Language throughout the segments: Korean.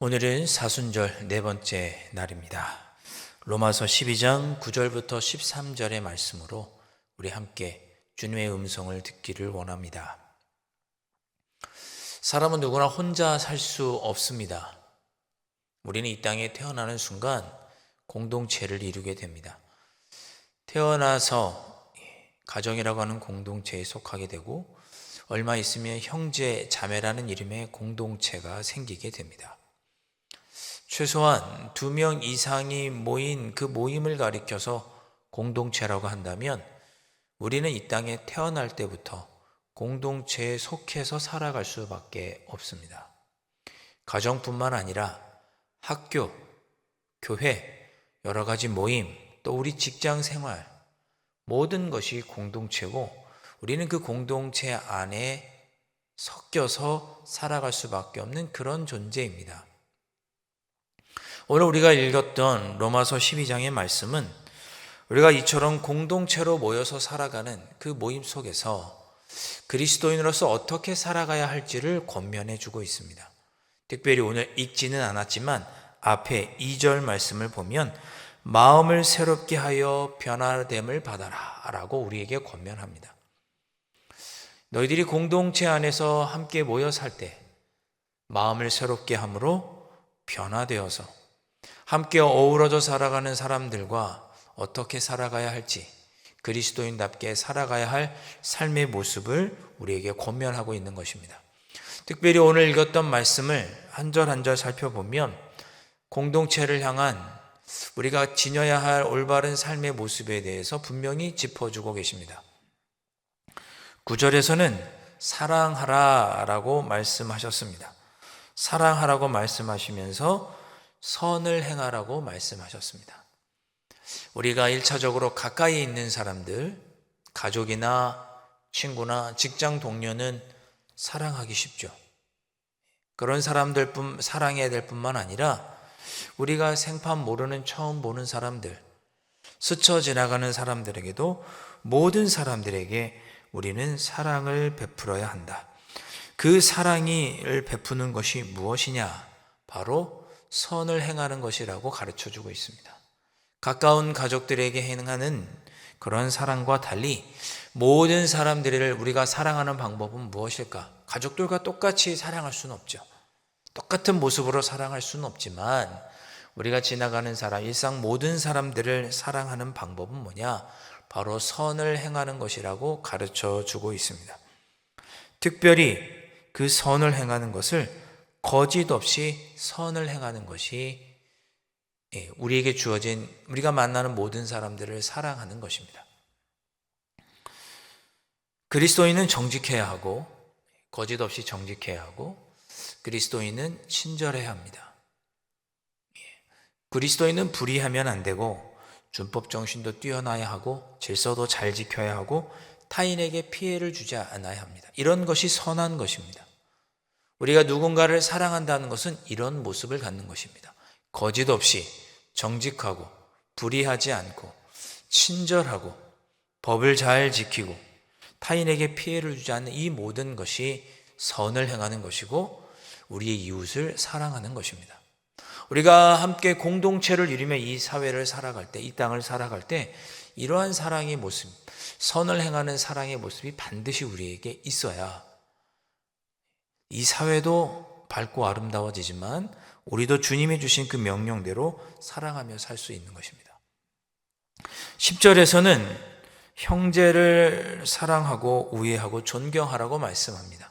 오늘은 사순절 네 번째 날입니다. 로마서 12장 9절부터 13절의 말씀으로 우리 함께 주님의 음성을 듣기를 원합니다. 사람은 누구나 혼자 살 수 없습니다. 우리는 이 땅에 태어나는 순간 공동체를 이루게 됩니다. 태어나서 가정이라고 하는 공동체에 속하게 되고 얼마 있으면 형제, 자매라는 이름의 공동체가 생기게 됩니다. 최소한 2명 이상이 모인 그 모임을 가리켜서 공동체라고 한다면 우리는 이 땅에 태어날 때부터 공동체에 속해서 살아갈 수밖에 없습니다. 가정뿐만 아니라 학교, 교회, 여러 가지 모임, 또 우리 직장 생활, 모든 것이 공동체고 우리는 그 공동체 안에 섞여서 살아갈 수밖에 없는 그런 존재입니다. 오늘 우리가 읽었던 로마서 12장의 말씀은 우리가 이처럼 공동체로 모여서 살아가는 그 모임 속에서 그리스도인으로서 어떻게 살아가야 할지를 권면해 주고 있습니다. 특별히 오늘 읽지는 않았지만 앞에 2절 말씀을 보면 마음을 새롭게 하여 변화됨을 받아라 라고 우리에게 권면합니다. 너희들이 공동체 안에서 함께 모여 살 때 마음을 새롭게 함으로 변화되어서 함께 어우러져 살아가는 사람들과 어떻게 살아가야 할지 그리스도인답게 살아가야 할 삶의 모습을 우리에게 권면하고 있는 것입니다. 특별히 오늘 읽었던 말씀을 한 절 한 절 살펴보면 공동체를 향한 우리가 지녀야 할 올바른 삶의 모습에 대해서 분명히 짚어주고 계십니다. 9절에서는 사랑하라 라고 말씀하셨습니다. 사랑하라고 말씀하시면서 선을 행하라고 말씀하셨습니다. 우리가 1차적으로 가까이 있는 사람들, 가족이나 친구나 직장 동료는 사랑하기 쉽죠. 그런 사람들 사랑해야 될 뿐만 아니라 우리가 생판 모르는 처음 보는 사람들, 스쳐 지나가는 사람들에게도 모든 사람들에게 우리는 사랑을 베풀어야 한다. 그 사랑을 베푸는 것이 무엇이냐? 바로 선을 행하는 것이라고 가르쳐주고 있습니다. 가까운 가족들에게 행하는 그런 사랑과 달리 모든 사람들을 우리가 사랑하는 방법은 무엇일까? 가족들과 똑같이 사랑할 수는 없죠. 똑같은 모습으로 사랑할 수는 없지만 우리가 지나가는 사람, 일상 모든 사람들을 사랑하는 방법은 뭐냐? 바로 선을 행하는 것이라고 가르쳐주고 있습니다. 특별히 그 선을 행하는 것을 거짓 없이 선을 행하는 것이 우리에게 주어진 우리가 만나는 모든 사람들을 사랑하는 것입니다. 그리스도인은 정직해야 하고 거짓 없이 정직해야 하고 그리스도인은 친절해야 합니다. 그리스도인은 불의하면 안 되고 준법 정신도 뛰어나야 하고 질서도 잘 지켜야 하고 타인에게 피해를 주지 않아야 합니다. 이런 것이 선한 것입니다. 우리가 누군가를 사랑한다는 것은 이런 모습을 갖는 것입니다. 거짓 없이 정직하고 불의하지 않고 친절하고 법을 잘 지키고 타인에게 피해를 주지 않는 이 모든 것이 선을 행하는 것이고 우리의 이웃을 사랑하는 것입니다. 우리가 함께 공동체를 이루며 이 사회를 살아갈 때, 이 땅을 살아갈 때 이러한 사랑의 모습, 선을 행하는 사랑의 모습이 반드시 우리에게 있어야 이 사회도 밝고 아름다워지지만 우리도 주님이 주신 그 명령대로 사랑하며 살 수 있는 것입니다. 10절에서는 형제를 사랑하고 우애하고 존경하라고 말씀합니다.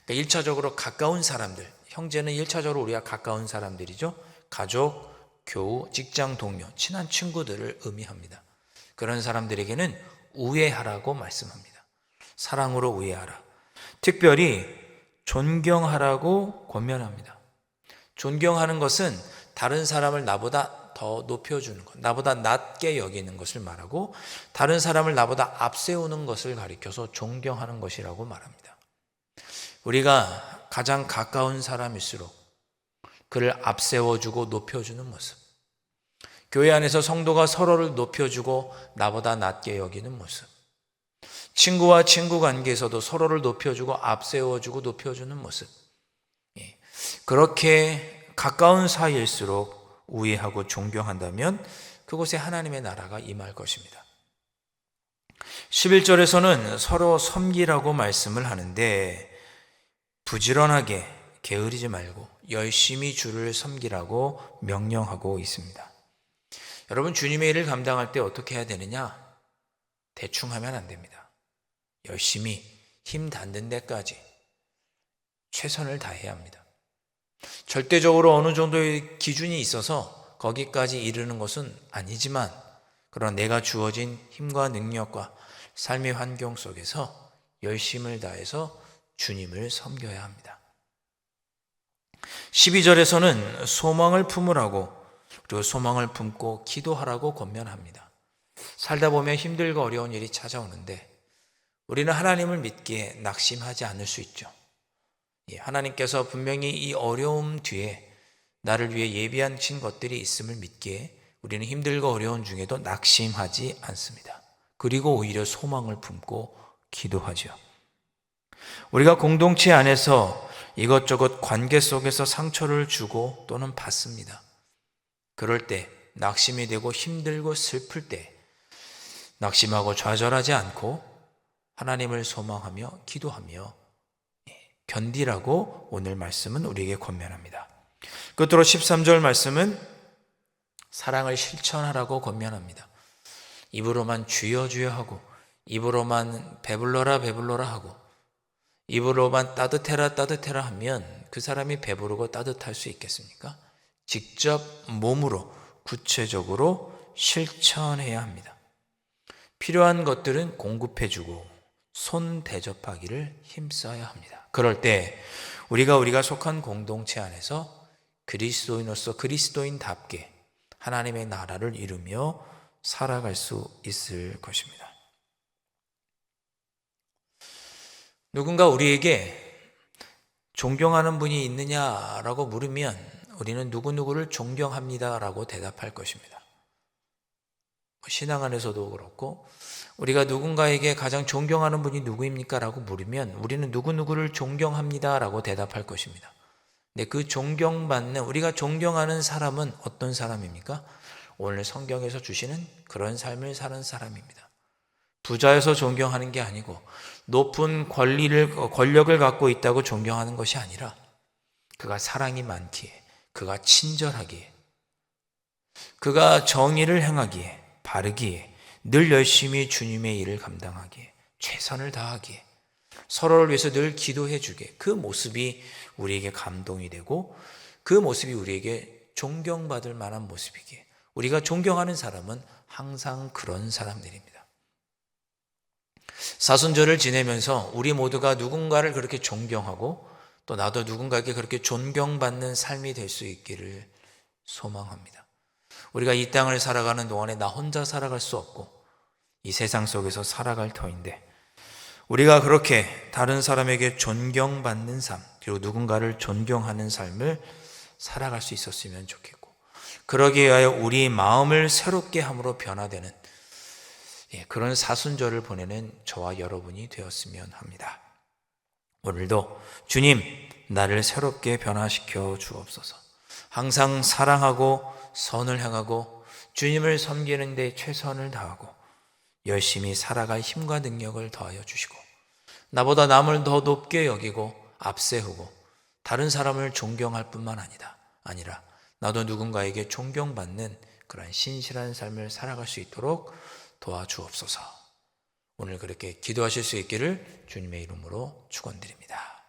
그러니까 1차적으로 가까운 사람들, 형제는 1차적으로 우리가 가까운 사람들이죠. 가족, 교우, 직장 동료, 친한 친구들을 의미합니다. 그런 사람들에게는 우애하라고 말씀합니다. 사랑으로 우애하라. 특별히 존경하라고 권면합니다. 존경하는 것은 다른 사람을 나보다 더 높여주는 것, 나보다 낮게 여기는 것을 말하고 다른 사람을 나보다 앞세우는 것을 가리켜서 존경하는 것이라고 말합니다. 우리가 가장 가까운 사람일수록 그를 앞세워주고 높여주는 모습, 교회 안에서 성도가 서로를 높여주고 나보다 낮게 여기는 모습, 친구와 친구 관계에서도 서로를 높여주고 앞세워주고 높여주는 모습, 그렇게 가까운 사이일수록 우애하고 존경한다면 그곳에 하나님의 나라가 임할 것입니다. 11절에서는 서로 섬기라고 말씀을 하는데 부지런하게 게으르지 말고 열심히 주를 섬기라고 명령하고 있습니다. 여러분, 주님의 일을 감당할 때 어떻게 해야 되느냐? 대충 하면 안 됩니다. 열심히 힘 닿는 데까지 최선을 다해야 합니다. 절대적으로 어느 정도의 기준이 있어서 거기까지 이르는 것은 아니지만, 그러나 내가 주어진 힘과 능력과 삶의 환경 속에서 열심을 다해서 주님을 섬겨야 합니다. 12절에서는 소망을 품으라고, 그리고 소망을 품고 기도하라고 권면합니다. 살다 보면 힘들고 어려운 일이 찾아오는데 우리는 하나님을 믿기에 낙심하지 않을 수 있죠. 하나님께서 분명히 이 어려움 뒤에 나를 위해 예비하신 것들이 있음을 믿기에 우리는 힘들고 어려운 중에도 낙심하지 않습니다. 그리고 오히려 소망을 품고 기도하죠. 우리가 공동체 안에서 이것저것 관계 속에서 상처를 주고 또는 받습니다. 그럴 때, 낙심이 되고 힘들고 슬플 때 낙심하고 좌절하지 않고 하나님을 소망하며 기도하며 견디라고 오늘 말씀은 우리에게 권면합니다. 끝으로 13절 말씀은 사랑을 실천하라고 권면합니다. 입으로만 주여 주여 하고, 입으로만 배불러라 배불러라 하고, 입으로만 따뜻해라 따뜻해라 하면 그 사람이 배부르고 따뜻할 수 있겠습니까? 직접 몸으로 구체적으로 실천해야 합니다. 필요한 것들은 공급해주고 손 대접하기를 힘써야 합니다. 그럴 때 우리가 속한 공동체 안에서 그리스도인으로서 그리스도인답게 하나님의 나라를 이루며 살아갈 수 있을 것입니다. 누군가 우리에게 존경하는 분이 있느냐라고 물으면 우리는 누구누구를 존경합니다라고 대답할 것입니다. 신앙 안에서도 그렇고, 우리가 누군가에게 가장 존경하는 분이 누구입니까? 라고 물으면 우리는 누구누구를 존경합니다라고 대답할 것입니다. 근데 그 존경받는, 우리가 존경하는 사람은 어떤 사람입니까? 오늘 성경에서 주시는 그런 삶을 사는 사람입니다. 부자여서 존경하는 게 아니고 높은 권력을 갖고 있다고 존경하는 것이 아니라 그가 사랑이 많기에, 그가 친절하기에, 그가 정의를 행하기에, 바르기에, 늘 열심히 주님의 일을 감당하기에, 최선을 다하기에, 서로를 위해서 늘 기도해 주기에, 그 모습이 우리에게 감동이 되고 그 모습이 우리에게 존경받을 만한 모습이기에, 우리가 존경하는 사람은 항상 그런 사람들입니다. 사순절을 지내면서 우리 모두가 누군가를 그렇게 존경하고 또 나도 누군가에게 그렇게 존경받는 삶이 될 수 있기를 소망합니다. 우리가 이 땅을 살아가는 동안에 나 혼자 살아갈 수 없고 이 세상 속에서 살아갈 터인데, 우리가 그렇게 다른 사람에게 존경받는 삶, 그리고 누군가를 존경하는 삶을 살아갈 수 있었으면 좋겠고, 그러기 위하여 우리 마음을 새롭게 함으로 변화되는 그런 사순절을 보내는 저와 여러분이 되었으면 합니다. 오늘도 주님, 나를 새롭게 변화시켜 주옵소서. 항상 사랑하고 선을 행하고 주님을 섬기는 데 최선을 다하고 열심히 살아갈 힘과 능력을 더하여 주시고, 나보다 남을 더 높게 여기고 앞세우고 다른 사람을 존경할 뿐만 아니라 나도 누군가에게 존경받는 그런 신실한 삶을 살아갈 수 있도록 도와주옵소서. 오늘 그렇게 기도하실 수 있기를 주님의 이름으로 축원드립니다.